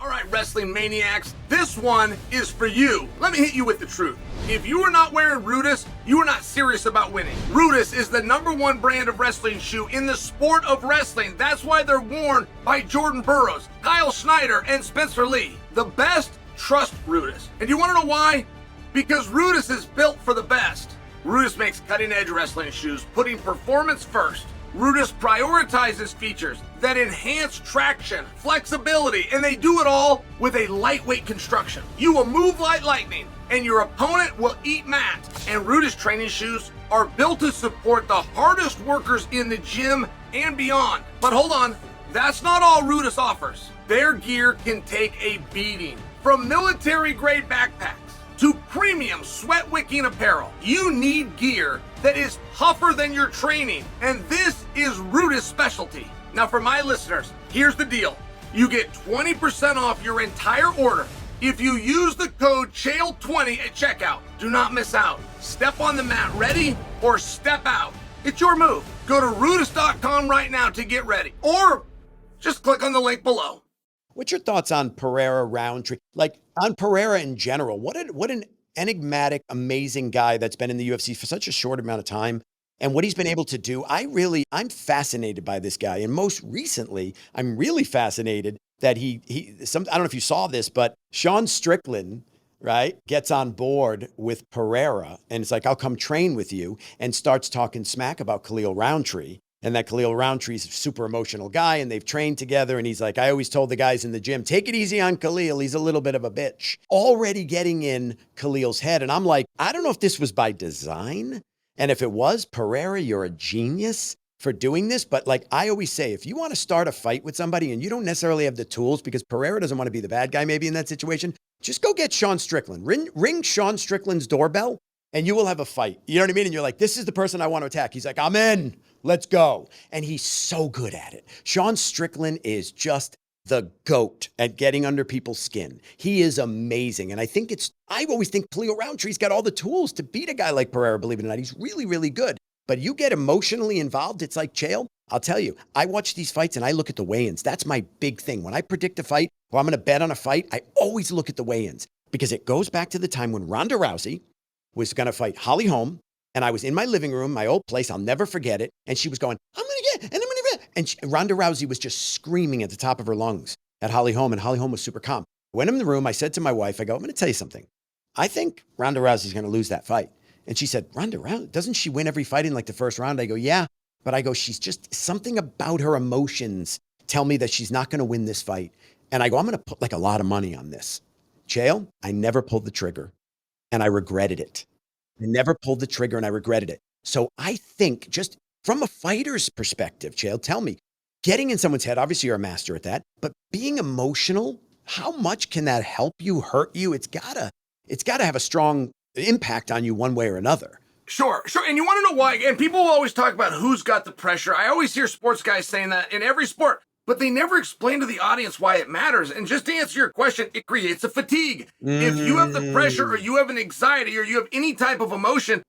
All right, wrestling maniacs, this one is for you. Let me hit you with the truth. If you are not wearing Rudis, you are not serious about winning. Rudis is the #1 brand of wrestling shoe in the sport of wrestling. That's why they're worn by Jordan Burroughs, Kyle Snyder, and Spencer Lee. The best, trust Rudis. And you want to know why? Because Rudis is built for the best. Rudis makes cutting-edge wrestling shoes, putting performance first. Rudis prioritizes features that enhance traction, flexibility, and they do it all with a lightweight construction. You will move like lightning, and your opponent will eat mat. And Rudis training shoes are built to support the hardest workers in the gym and beyond. But hold on, that's not all Rudis offers. Their gear can take a beating. From military-grade backpacks to premium sweat-wicking apparel, you need gear that is tougher than your training, and this is Rudis' specialty. Now for my listeners, here's the deal. You get 20% off your entire order if you use the code CHAEL20 at checkout. Do not miss out. Step on the mat ready or step out. It's your move. Go to Rudis.com right now to get ready, or just click on the link below. What's your thoughts on Pereira, Roundtree? Like, on Pereira in general, what an enigmatic, amazing guy that's been in the UFC for such a short amount of time, and what he's been able to do. I'm fascinated by this guy. And most recently, I'm really fascinated that I don't know if you saw this, but Sean Strickland, right, gets on board with Pereira, and it's like, I'll come train with you, and starts talking smack about Khalil Roundtree. And that Khalil Rountree's a super emotional guy, and they've trained together. And he's like, I always told the guys in the gym, take it easy on Khalil. He's a little bit of a bitch. Already getting in Khalil's head. And I'm like, I don't know if this was by design. And if it was, Pereira, you're a genius for doing this. But like I always say, if you want to start a fight with somebody and you don't necessarily have the tools, because Pereira doesn't want to be the bad guy maybe in that situation, just go get Sean Strickland. Ring Sean Strickland's doorbell, and you will have a fight. You know what I mean? And you're like, this is the person I want to attack. He's like, I'm in. Let's go. And he's so good at it. Sean Strickland is just the GOAT at getting under people's skin. He is amazing. And I always think Khalil Rountree's got all the tools to beat a guy like Pereira, believe it or not. He's really, really good. But you get emotionally involved, it's like, Chael, I'll tell you, I watch these fights and I look at the weigh-ins. That's my big thing. When I predict a fight or I'm going to bet on a fight, I always look at the weigh-ins, because it goes back to the time when Ronda Rousey was going to fight Holly Holm. And I was in my living room, my old place, I'll never forget it. And she was going, I'm going to get, and I'm going to get. And Ronda Rousey was just screaming at the top of her lungs at Holly Holm, and Holly Holm was super calm. Went in the room, I said to my wife, I go, I'm going to tell you something. I think Ronda Rousey's going to lose that fight. And she said, Ronda Rousey, doesn't she win every fight in like the first round? I go, yeah. But I go, she's just, something about her emotions tell me that she's not going to win this fight. And I go, I'm going to put like a lot of money on this. Chael, I never pulled the trigger, and I regretted it. I never pulled the trigger, and I regretted it. So I think, just from a fighter's perspective, Chael, tell me, getting in someone's head, obviously you're a master at that, but being emotional, how much can that help you, hurt you? It's gotta have a strong impact on you one way or another. Sure. And you want to know why? And people will always talk about who's got the pressure. I always hear sports guys saying that in every sport, but they never explain to the audience why it matters. And just to answer your question, it creates a fatigue. If you have the pressure, or you have an anxiety, or you have any type of emotion,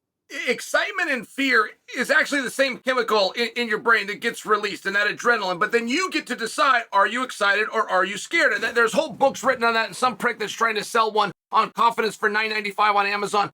excitement and fear is actually the same chemical in your brain that gets released, and that adrenaline. But then you get to decide, are you excited or are you scared? And there's whole books written on that, and some prick that's trying to sell one on confidence for $9.95 on Amazon.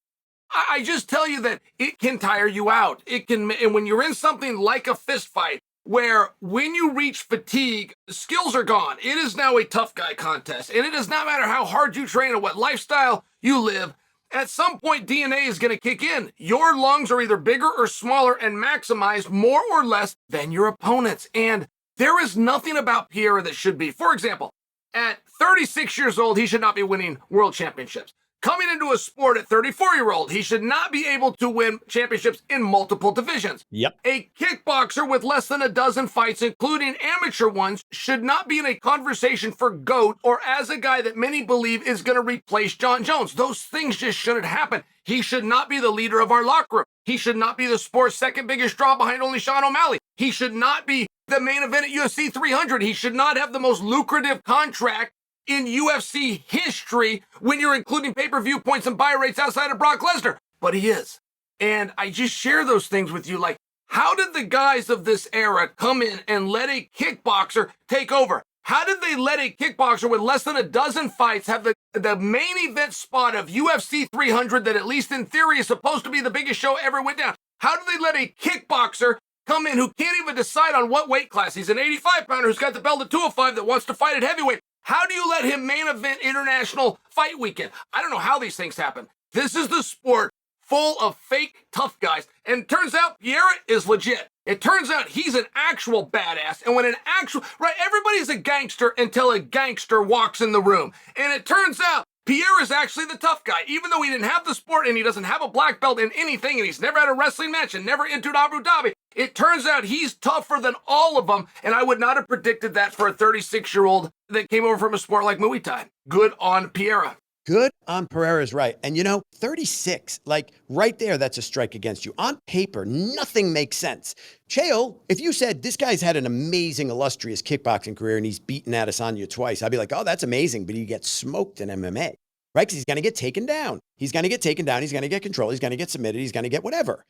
I just tell you that it can tire you out. It can, and when you're in something like a fist fight, where when you reach fatigue, skills are gone. It is now a tough guy contest. And it does not matter how hard you train or what lifestyle you live. At some point, DNA is going to kick in. Your lungs are either bigger or smaller and maximized more or less than your opponent's. And there is nothing about Pereira that should be. For example, at 36 years old, he should not be winning world championships. Coming into a sport at 34-year-old, he should not be able to win championships in multiple divisions. Yep. A kickboxer with less than a dozen fights, including amateur ones, should not be in a conversation for GOAT or as a guy that many believe is going to replace Jon Jones. Those things just shouldn't happen. He should not be the leader of our locker room. He should not be the sport's second biggest draw behind only Sean O'Malley. He should not be the main event at UFC 300. He should not have the most lucrative contract in UFC history when you're including pay-per-view points and buy rates outside of Brock Lesnar. But he is. And I just share those things with you. Like, how did the guys of this era come in and let a kickboxer take over? How did they let a kickboxer with less than a dozen fights have the main event spot of UFC 300 that, at least in theory, is supposed to be the biggest show ever went down? How did they let a kickboxer come in who can't even decide on what weight class? He's an 85-pounder who's got the belt at 205 that wants to fight at heavyweight. How do you let him main event International Fight Weekend? I don't know how these things happen. This is the sport full of fake tough guys. And it turns out Pereira is legit. It turns out he's an actual badass. And when everybody's a gangster until a gangster walks in the room. And it turns out Pereira is actually the tough guy. Even though he didn't have the sport and he doesn't have a black belt in anything and he's never had a wrestling match and never entered Abu Dhabi, it turns out he's tougher than all of them. And I would not have predicted that for a 36-year-old that came over from a sport like Muay Thai. Good on Pereira. Good on Pereira's right. And 36, like right there, that's a strike against you. On paper, nothing makes sense. Chael, if you said this guy's had an amazing, illustrious kickboxing career and he's beaten Adesanya twice, I'd be like, oh, that's amazing, but he gets smoked in MMA, right? Because he's going to get taken down. He's going to get taken down. He's going to get controlled. He's going to get submitted. He's going to get whatever.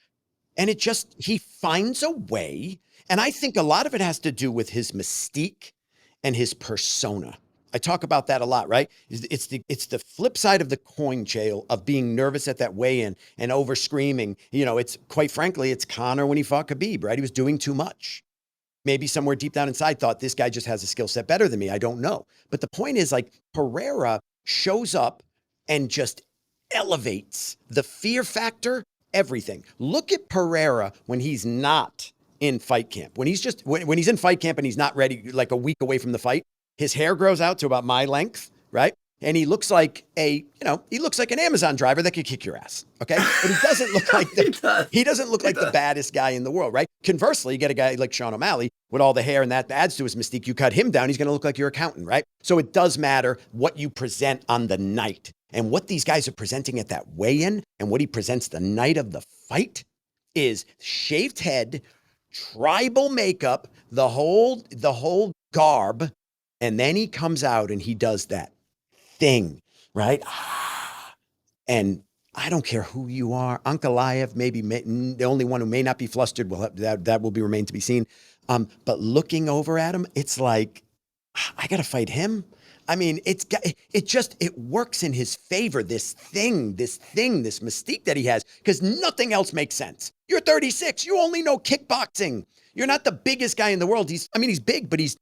And he finds a way. And I think a lot of it has to do with his mystique and his persona. I talk about that a lot, right? It's the flip side of the coin, Chael, of being nervous at that weigh-in and over screaming. It's quite frankly, it's Conor when he fought Khabib, right? He was doing too much. Maybe somewhere deep down inside thought this guy just has a skill set better than me. I don't know. But the point is, like, Pereira shows up and just elevates the fear factor, everything. Look at Pereira when he's not in fight camp. When he's in fight camp and he's not ready, like a week away from the fight, his hair grows out to about my length, right? And he looks like an Amazon driver that could kick your ass, okay? But he doesn't look like he doesn't look like the baddest guy in the world, right? Conversely, you get a guy like Sean O'Malley with all the hair and that adds to his mystique. You cut him down, he's going to look like your accountant, right? So it does matter what you present on the night. And what these guys are presenting at that weigh-in and what he presents the night of the fight is shaved head, tribal makeup, the whole garb. And then he comes out and he does that thing, right? And I don't care who you are. Ankalaev, the only one who may not be flustered, that will remain to be seen. But looking over at him, it's like, I got to fight him. I mean, it works in his favor, this mystique that he has, because nothing else makes sense. You're 36. You only know kickboxing. You're not the biggest guy in the world. He's big, but he's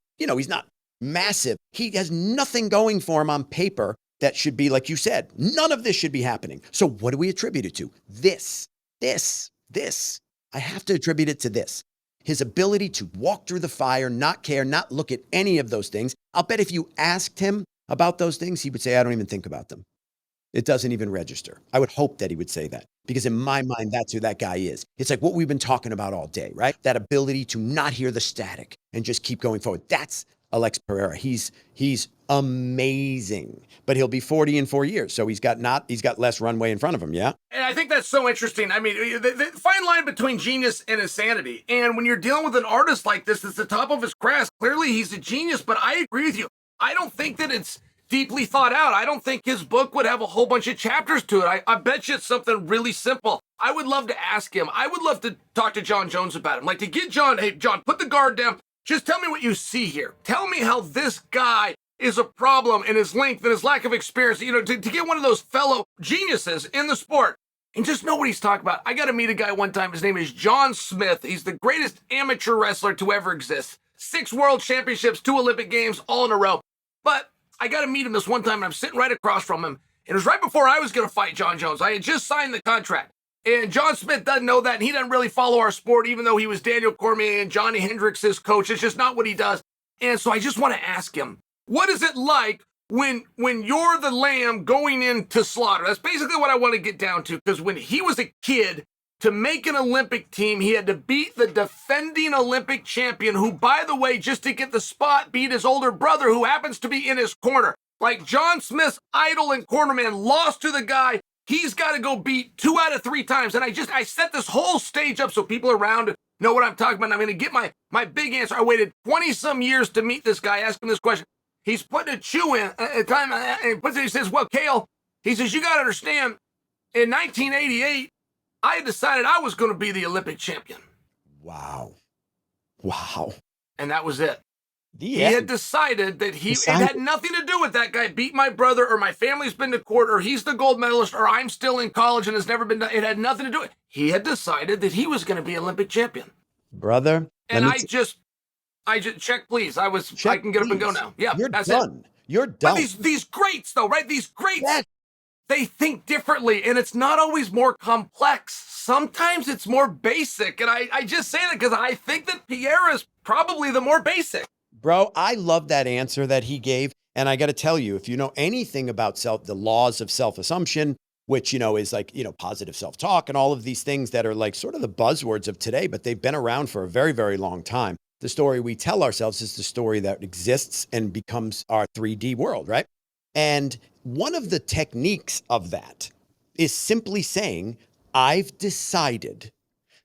not massive. He has nothing going for him on paper that should be, like you said, none of this should be happening. So what do we attribute it to? This. I have to attribute it to this. His ability to walk through the fire, not care, not look at any of those things. I'll bet if you asked him about those things, he would say, I don't even think about them. It doesn't even register. I would hope that he would say that, because in my mind, that's who that guy is. It's like what we've been talking about all day, right? That ability to not hear the static and just keep going forward. That's Alex Pereira. He's amazing, but he'll be 40 in 4 years. So he's got less runway in front of him. Yeah. And I think that's so interesting. I mean, the fine line between genius and insanity. And when you're dealing with an artist like this, that's the top of his craft. Clearly he's a genius, but I agree with you. I don't think that it's deeply thought out. I don't think his book would have a whole bunch of chapters to it. I bet you it's something really simple. I would love to ask him. I would love to talk to Jon Jones about him. Like to get Jon, hey, Jon, put the guard down. Just tell me what you see here. Tell me how this guy is a problem in his length and his lack of experience, to get one of those fellow geniuses in the sport and just know what he's talking about. I got to meet a guy one time. His name is John Smith. He's the greatest amateur wrestler to ever exist. 6 world championships, 2 Olympic games, all in a row. But I got to meet him this one time, and I'm sitting right across from him. It was right before I was going to fight Jon Jones. I had just signed the contract. And John Smith doesn't know that, and he doesn't really follow our sport, even though he was Daniel Cormier and Johnny Hendricks' coach. It's just not what he does. And so I just want to ask him, what is it like when you're the lamb going into slaughter? That's basically what I want to get down to, because when he was a kid, to make an Olympic team, he had to beat the defending Olympic champion, who, by the way, just to get the spot, beat his older brother, who happens to be in his corner. Like John Smith's idol and cornerman lost to the guy he's got to go beat 2 out of 3 times. And I set this whole stage up so people around know what I'm talking about. And I'm going to get my big answer. I waited 20-some years to meet this guy, ask him this question. He's putting a chew in at a time, and he says, well, Chael, he says, you got to understand, in 1988, I had decided I was going to be the Olympic champion. Wow. And that was it. He had decided that it had nothing to do with that guy beat my brother, or my family's been to court, or he's the gold medalist, or I'm still in college and has never been done. It had nothing to do with it. He had decided that he was going to be Olympic champion. Brother. And I just check, please. I can get up and go now. Yeah, You're that's done. it. You're done. But these greats, though, right? These greats, yes. They think differently, and it's not always more complex. Sometimes it's more basic. And I just say that because I think that Pereira is probably the more basic. Bro, I love that answer that he gave. And I got to tell you, if you know anything about the laws of self-assumption, which, is like, positive self-talk and all of these things that are like sort of the buzzwords of today, but they've been around for a very, very long time. The story we tell ourselves is the story that exists and becomes our 3D world, right? And one of the techniques of that is simply saying, I've decided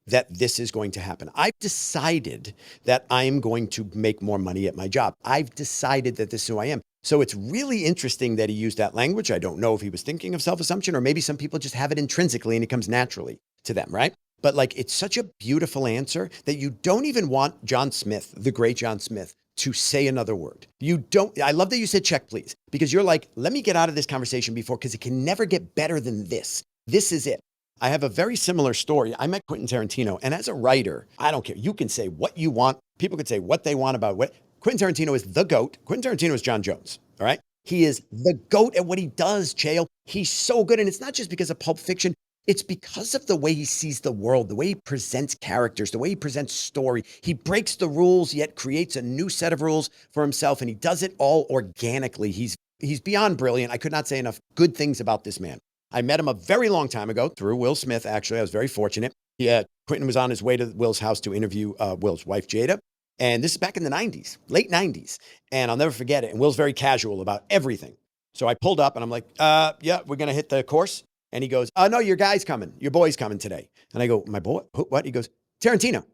that this is going to happen. I've decided that I am going to make more money at my job. I've decided that this is who I am. So it's really interesting that he used that language. I don't know if he was thinking of self-assumption, or maybe some people just have it intrinsically and it comes naturally to them, right? But like, it's such a beautiful answer that you don't even want John Smith, the great John Smith, to say another word. I love that you said check, please, because you're like, let me get out of this conversation because it can never get better than this. This is it. I have a very similar story. I met Quentin Tarantino, and as a writer, I don't care. You can say what you want. People can say what they want about what. Quentin Tarantino is the GOAT. Quentin Tarantino is Jon Jones, all right? He is the GOAT at what he does, Chael. He's so good, and it's not just because of Pulp Fiction. It's because of the way he sees the world, the way he presents characters, the way he presents story. He breaks the rules, yet creates a new set of rules for himself, and he does it all organically. He's beyond brilliant. I could not say enough good things about this man. I met him a very long time ago through Will Smith, actually. I was very fortunate. Quentin was on his way to Will's house to interview Will's wife, Jada. And this is back in the 90s, late 90s. And I'll never forget it. And Will's very casual about everything. So I pulled up and I'm like, yeah, we're going to hit the course. And he goes, no, your guy's coming. Your boy's coming today. And I go, my boy? What? He goes, Tarantino.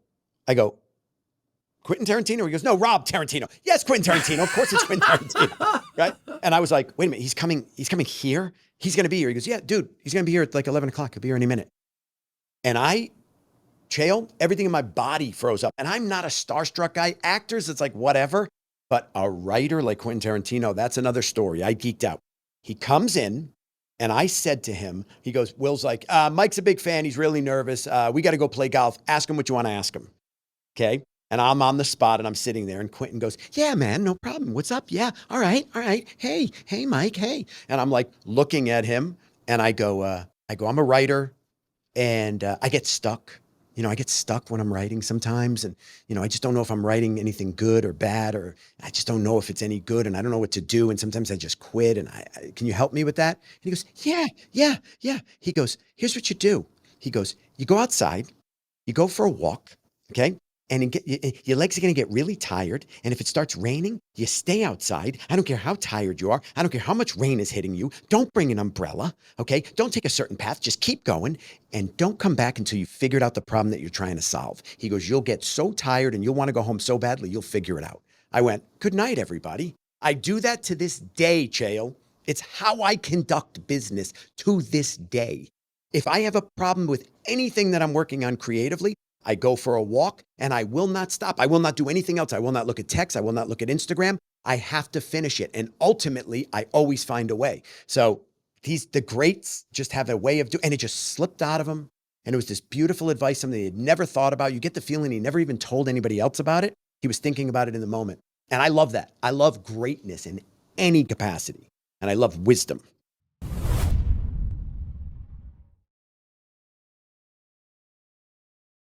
I go, Quentin Tarantino? He goes, no, Rob Tarantino. Yes, Quentin Tarantino. Of course it's Quentin Tarantino, right? And I was like, wait a minute, he's coming here? He's going to be here. He goes, yeah, dude, he's going to be here at like 11 o'clock. He'll be here any minute. And Chael, everything in my body froze up. And I'm not a starstruck guy. Actors, it's like whatever. But a writer like Quentin Tarantino, that's another story. I geeked out. He comes in, and I said to him, he goes, Will's like, Mike's a big fan. He's really nervous. We got to go play golf. Ask him what you want to ask him. Okay. And I'm on the spot and I'm sitting there and Quentin goes, yeah, man, no problem. What's up? Yeah. All right. Hey, Mike. Hey. And I'm like looking at him and I go, I'm a writer and I get stuck. I get stuck when I'm writing sometimes. And, I just don't know if I'm writing anything good or bad, or I just don't know if it's any good and I don't know what to do. And sometimes I just quit and can you help me with that? And he goes, yeah. He goes, here's what you do. He goes, you go outside, you go for a walk. Okay. And your legs are going to get really tired. And if it starts raining, you stay outside. I don't care how tired you are. I don't care how much rain is hitting you. Don't bring an umbrella, okay? Don't take a certain path. Just keep going. And don't come back until you've figured out the problem that you're trying to solve. He goes, you'll get so tired and you'll want to go home so badly, you'll figure it out. I went, good night, everybody. I do that to this day, Chael. It's how I conduct business to this day. If I have a problem with anything that I'm working on creatively, I go for a walk and I will not stop. I will not do anything else. I will not look at text. I will not look at Instagram. I have to finish it. And ultimately, I always find a way. So the greats just have a way of doing, and it just slipped out of them. And it was this beautiful advice, something he had never thought about. You get the feeling he never even told anybody else about it. He was thinking about it in the moment. And I love that. I love greatness in any capacity. And I love wisdom.